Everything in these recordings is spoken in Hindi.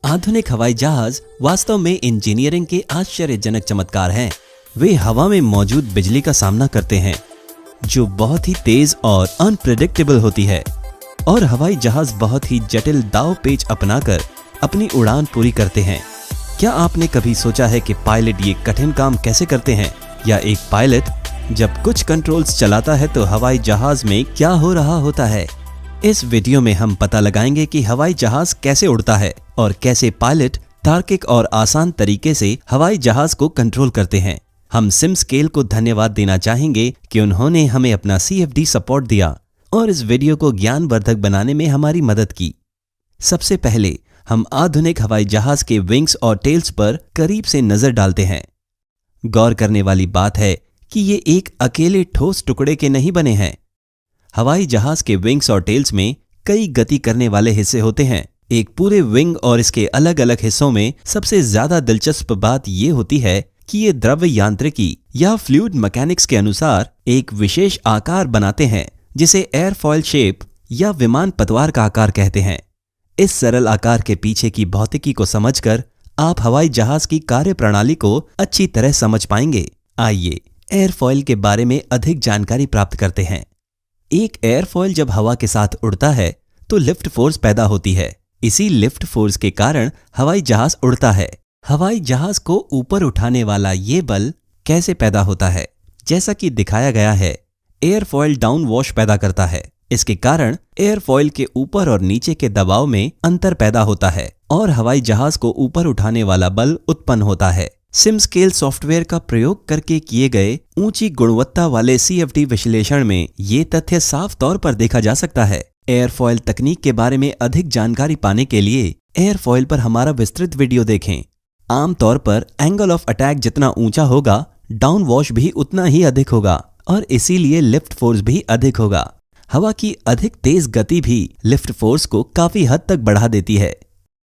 आधुनिक हवाई जहाज वास्तव में इंजीनियरिंग के आश्चर्यजनक चमत्कार हैं। वे हवा में मौजूद बिजली का सामना करते हैं जो बहुत ही तेज और अनप्रेडिक्टेबल होती है, और हवाई जहाज बहुत ही जटिल दाव पेच अपनाकर अपनी उड़ान पूरी करते हैं। क्या आपने कभी सोचा है कि पायलट ये कठिन काम कैसे करते हैं, या एक पायलट जब कुछ कंट्रोल्स चलाता है तो हवाई जहाज में क्या हो रहा होता है? इस वीडियो में हम पता लगाएंगे कि हवाई जहाज कैसे उड़ता है और कैसे पायलट तार्किक और आसान तरीके से हवाई जहाज को कंट्रोल करते हैं। हम सिमस्केल को धन्यवाद देना चाहेंगे कि उन्होंने हमें अपना CFD सपोर्ट दिया और इस वीडियो को ज्ञानवर्धक बनाने में हमारी मदद की। सबसे पहले हम आधुनिक हवाई जहाज के विंग्स और टेल्स पर करीब से नजर डालते हैं। गौर करने वाली बात है कि ये एक अकेले ठोस टुकड़े के नहीं बने हैं। हवाई जहाज के विंग्स और टेल्स में कई गति करने वाले हिस्से होते हैं। एक पूरे विंग और इसके अलग अलग हिस्सों में सबसे ज्यादा दिलचस्प बात यह होती है कि ये द्रव्य यांत्रिकी या फ्लूइड मैकेनिक्स के अनुसार एक विशेष आकार बनाते हैं जिसे एयरफॉयल शेप या विमान पतवार का आकार कहते हैं। इस सरल आकार के पीछे की भौतिकी को समझकर आप हवाई जहाज की कार्यप्रणाली को अच्छी तरह समझ पाएंगे। आइए एयरफॉयल के बारे में अधिक जानकारी प्राप्त करते हैं। एक एयरफॉयल जब हवा के साथ उड़ता है तो लिफ्ट फोर्स पैदा होती है। इसी लिफ्ट फोर्स के कारण हवाई जहाज उड़ता है। हवाई जहाज को ऊपर उठाने वाला ये बल कैसे पैदा होता है? जैसा कि दिखाया गया है, एयरफॉयल डाउन वॉश पैदा करता है। इसके कारण एयरफॉयल के ऊपर और नीचे के दबाव में अंतर पैदा होता है और हवाई जहाज को ऊपर उठाने वाला बल उत्पन्न होता है। सिमस्केल सॉफ्टवेयर का प्रयोग करके किए गए ऊंची गुणवत्ता वाले CFD विश्लेषण में ये तथ्य साफ तौर पर देखा जा सकता है। एयरफॉयल तकनीक के बारे में अधिक जानकारी पाने के लिए एयरफॉयल पर हमारा विस्तृत वीडियो देखें। आमतौर पर एंगल ऑफ अटैक जितना ऊंचा होगा, डाउन वॉश भी उतना ही अधिक होगा और इसीलिए लिफ्ट फोर्स भी अधिक होगा। हवा की अधिक तेज गति भी लिफ्ट फोर्स को काफी हद तक बढ़ा देती है।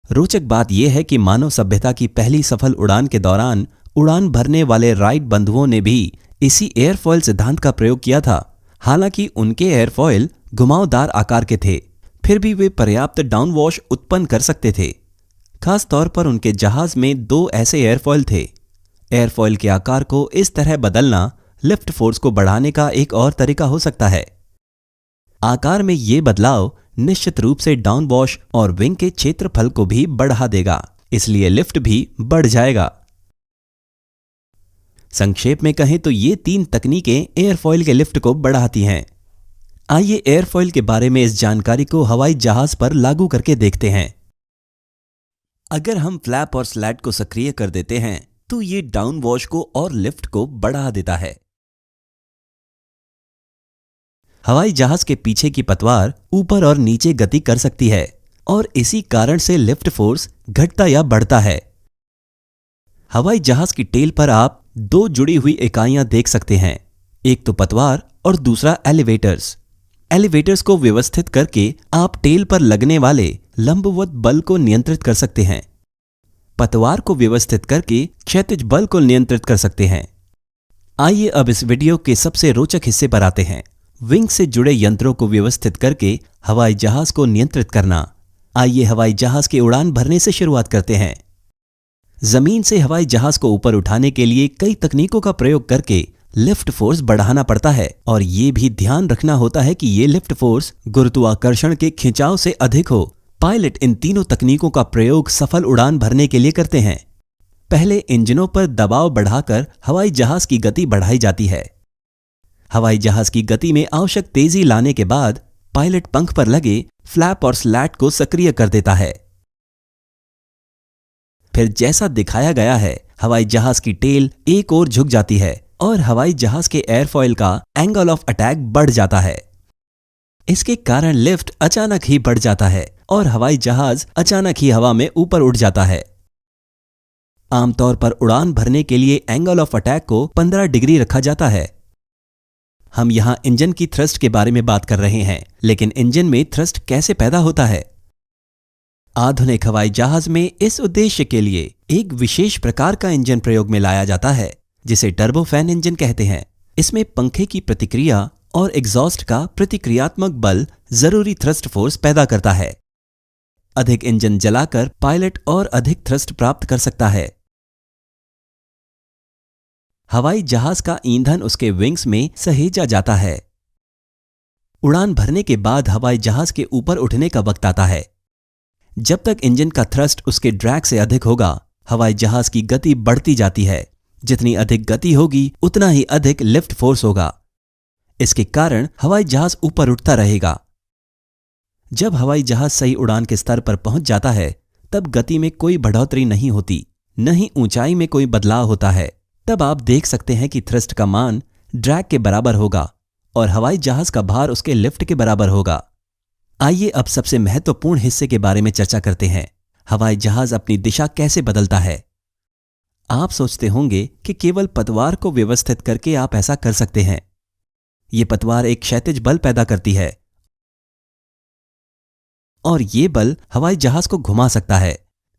रोचक बात यह है कि मानव सभ्यता की पहली सफल उड़ान के दौरान उड़ान भरने वाले राइट बंधुओं ने भी इसी एयरफॉयल सिद्धांत का प्रयोग किया था। हालांकि उनके एयरफॉयल घुमावदार आकार के थे, फिर भी वे पर्याप्त डाउन वॉश उत्पन्न कर सकते थे। खास तौर पर उनके जहाज में 2 ऐसे एयरफॉयल थे। एयरफॉयल के आकार को इस तरह बदलना लिफ्ट फोर्स को बढ़ाने का एक और तरीका हो सकता है। आकार में ये बदलाव निश्चित रूप से डाउन वॉश और विंग के क्षेत्रफल को भी बढ़ा देगा, इसलिए लिफ्ट भी बढ़ जाएगा। संक्षेप में कहें तो ये 3 तकनीकें एयरफॉयल के लिफ्ट को बढ़ाती हैं। आइए एयरफॉयल के बारे में इस जानकारी को हवाई जहाज पर लागू करके देखते हैं। अगर हम फ्लैप और स्लैट को सक्रिय कर देते हैं तो ये डाउन वॉश को और लिफ्ट को बढ़ा देता है। हवाई जहाज के पीछे की पतवार ऊपर और नीचे गति कर सकती है और इसी कारण से लिफ्ट फोर्स घटता या बढ़ता है। हवाई जहाज की टेल पर आप 2 जुड़ी हुई इकाइयां देख सकते हैं, एक तो पतवार और दूसरा एलिवेटर्स। एलिवेटर्स को व्यवस्थित करके आप टेल पर लगने वाले लंबवत बल को नियंत्रित कर सकते हैं। पतवार को व्यवस्थित करके क्षैतिज बल को नियंत्रित कर सकते हैं। आइए अब इस वीडियो के सबसे रोचक हिस्से पर आते हैं, विंग से जुड़े यंत्रों को व्यवस्थित करके हवाई जहाज को नियंत्रित करना। आइए हवाई जहाज के उड़ान भरने से शुरुआत करते हैं। जमीन से हवाई जहाज को ऊपर उठाने के लिए कई तकनीकों का प्रयोग करके लिफ्ट फोर्स बढ़ाना पड़ता है, और ये भी ध्यान रखना होता है कि ये लिफ्ट फोर्स गुरुत्वाकर्षण के खिंचाव से अधिक हो। पायलट इन तीनों तकनीकों का प्रयोग सफल उड़ान भरने के लिए करते हैं। पहले इंजनों पर दबाव बढ़ाकर हवाई जहाज की गति बढ़ाई जाती है। हवाई जहाज की गति में आवश्यक तेजी लाने के बाद पायलट पंख पर लगे फ्लैप और स्लैट को सक्रिय कर देता है। फिर जैसा दिखाया गया है, हवाई जहाज की टेल एक ओर झुक जाती है और हवाई जहाज के एयरफॉयल का एंगल ऑफ अटैक बढ़ जाता है। इसके कारण लिफ्ट अचानक ही बढ़ जाता है और हवाई जहाज अचानक ही हवा में ऊपर उठ जाता है। आमतौर पर उड़ान भरने के लिए एंगल ऑफ अटैक को 15 डिग्री रखा जाता है। हम यहां इंजन की थ्रस्ट के बारे में बात कर रहे हैं, लेकिन इंजन में थ्रस्ट कैसे पैदा होता है? आधुनिक हवाई जहाज में इस उद्देश्य के लिए एक विशेष प्रकार का इंजन प्रयोग में लाया जाता है जिसे टर्बोफैन इंजन कहते हैं। इसमें पंखे की प्रतिक्रिया और एग्जॉस्ट का प्रतिक्रियात्मक बल जरूरी थ्रस्ट फोर्स पैदा करता है। अधिक इंजन जलाकर पायलट और अधिक थ्रस्ट प्राप्त कर सकता है। हवाई जहाज का ईंधन उसके विंग्स में सहेजा जाता है। उड़ान भरने के बाद हवाई जहाज के ऊपर उठने का वक्त आता है। जब तक इंजन का थ्रस्ट उसके ड्रैग से अधिक होगा, हवाई जहाज की गति बढ़ती जाती है। जितनी अधिक गति होगी, उतना ही अधिक लिफ्ट फोर्स होगा। इसके कारण हवाई जहाज ऊपर उठता रहेगा। जब हवाई जहाज सही उड़ान के स्तर पर पहुंच जाता है, तब गति में कोई बढ़ोतरी नहीं होती, न ही ऊंचाई में कोई बदलाव होता है। तब आप देख सकते हैं कि थ्रस्ट का मान ड्रैग के बराबर होगा और हवाई जहाज का भार उसके लिफ्ट के बराबर होगा। आइए अब सबसे महत्वपूर्ण हिस्से के बारे में चर्चा करते हैं। हवाई जहाज अपनी दिशा कैसे बदलता है। आप सोचते होंगे कि केवल पतवार को व्यवस्थित करके आप ऐसा कर सकते हैं। ये पतवार एक क्षैतिज बल पैदा करती है और ये बल हवाई जहाज को घुमा सकता है,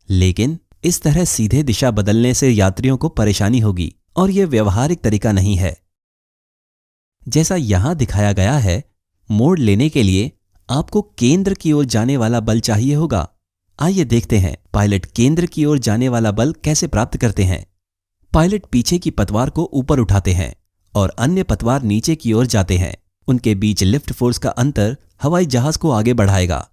लेकिन इस तरह सीधे दिशा बदलने से यात्रियों को परेशानी होगी और यह व्यवहारिक तरीका नहीं है। जैसा यहां दिखाया गया है, मोड़ लेने के लिए आपको केंद्र की ओर जाने वाला बल चाहिए होगा। आइए देखते हैं पायलट केंद्र की ओर जाने वाला बल कैसे प्राप्त करते हैं। पायलट पीछे की पतवार को ऊपर उठाते हैं और अन्य पतवार नीचे की ओर जाते हैं। उनके बीच लिफ्ट फोर्स का अंतर हवाई जहाज को आगे बढ़ाएगा।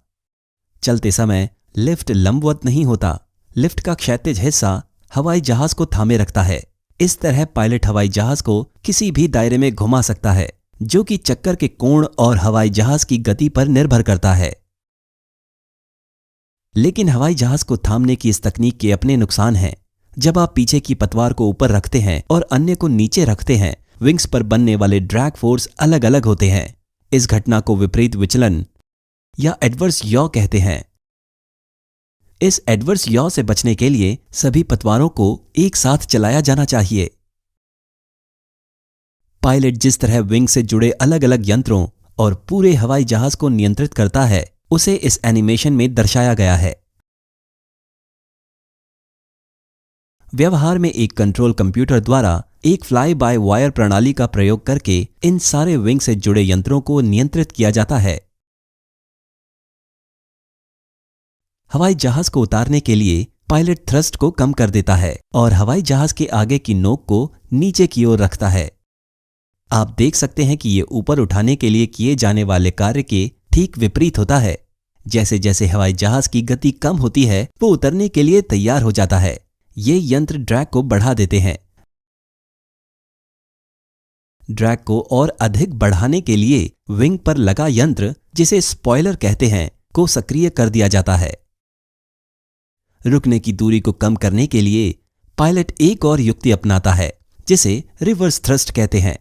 चलते समय लिफ्ट लंबवत नहीं होता। लिफ्ट का क्षैतिज हिस्सा हवाई जहाज को थामे रखता है। इस तरह पायलट हवाई जहाज को किसी भी दायरे में घुमा सकता है, जो कि चक्कर के कोण और हवाई जहाज की गति पर निर्भर करता है। लेकिन हवाई जहाज को थामने की इस तकनीक के अपने नुकसान हैं। जब आप पीछे की पतवार को ऊपर रखते हैं और अन्य को नीचे रखते हैं, विंग्स पर बनने वाले ड्रैग फोर्स अलग अलग होते हैं। इस घटना को विपरीत विचलन या एडवर्स यॉ कहते हैं। इस एडवर्स यॉ से बचने के लिए सभी पतवारों को एक साथ चलाया जाना चाहिए। पायलट जिस तरह विंग से जुड़े अलग अलग यंत्रों और पूरे हवाई जहाज को नियंत्रित करता है, उसे इस एनिमेशन में दर्शाया गया है। व्यवहार में एक कंट्रोल कंप्यूटर द्वारा एक फ्लाई बाय वायर प्रणाली का प्रयोग करके इन सारे विंग से जुड़े यंत्रों को नियंत्रित किया जाता है। हवाई जहाज को उतारने के लिए पायलट थ्रस्ट को कम कर देता है और हवाई जहाज के आगे की नोक को नीचे की ओर रखता है। आप देख सकते हैं कि ये ऊपर उठाने के लिए किए जाने वाले कार्य के ठीक विपरीत होता है। जैसे जैसे हवाई जहाज की गति कम होती है, वो उतरने के लिए तैयार हो जाता है। ये यंत्र ड्रैग को बढ़ा देते हैं। ड्रैग को और अधिक बढ़ाने के लिए विंग पर लगा यंत्र, जिसे स्पॉयलर कहते हैं, को सक्रिय कर दिया जाता है। रुकने की दूरी को कम करने के लिए पायलट एक और युक्ति अपनाता है, जिसे रिवर्स थ्रस्ट कहते हैं।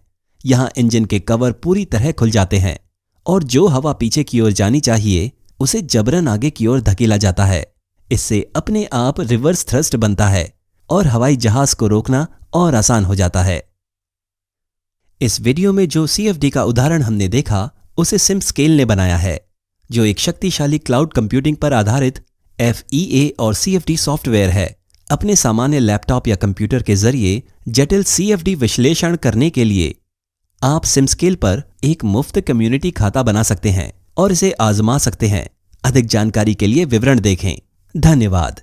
यहां इंजन के कवर पूरी तरह खुल जाते हैं और जो हवा पीछे की ओर जानी चाहिए, उसे जबरन आगे की ओर धकेला जाता है। इससे अपने आप रिवर्स थ्रस्ट बनता है और हवाई जहाज को रोकना और आसान हो जाता है। इस वीडियो में जो CFD का उदाहरण हमने देखा, उसे सिमस्केल ने बनाया है, जो एक शक्तिशाली क्लाउड कंप्यूटिंग पर आधारित FEA और CFD सॉफ्टवेयर है। अपने सामान्य लैपटॉप या कंप्यूटर के जरिए जटिल CFD विश्लेषण करने के लिए आप सिमस्केल पर एक मुफ्त कम्युनिटी खाता बना सकते हैं और इसे आजमा सकते हैं। अधिक जानकारी के लिए विवरण देखें। धन्यवाद।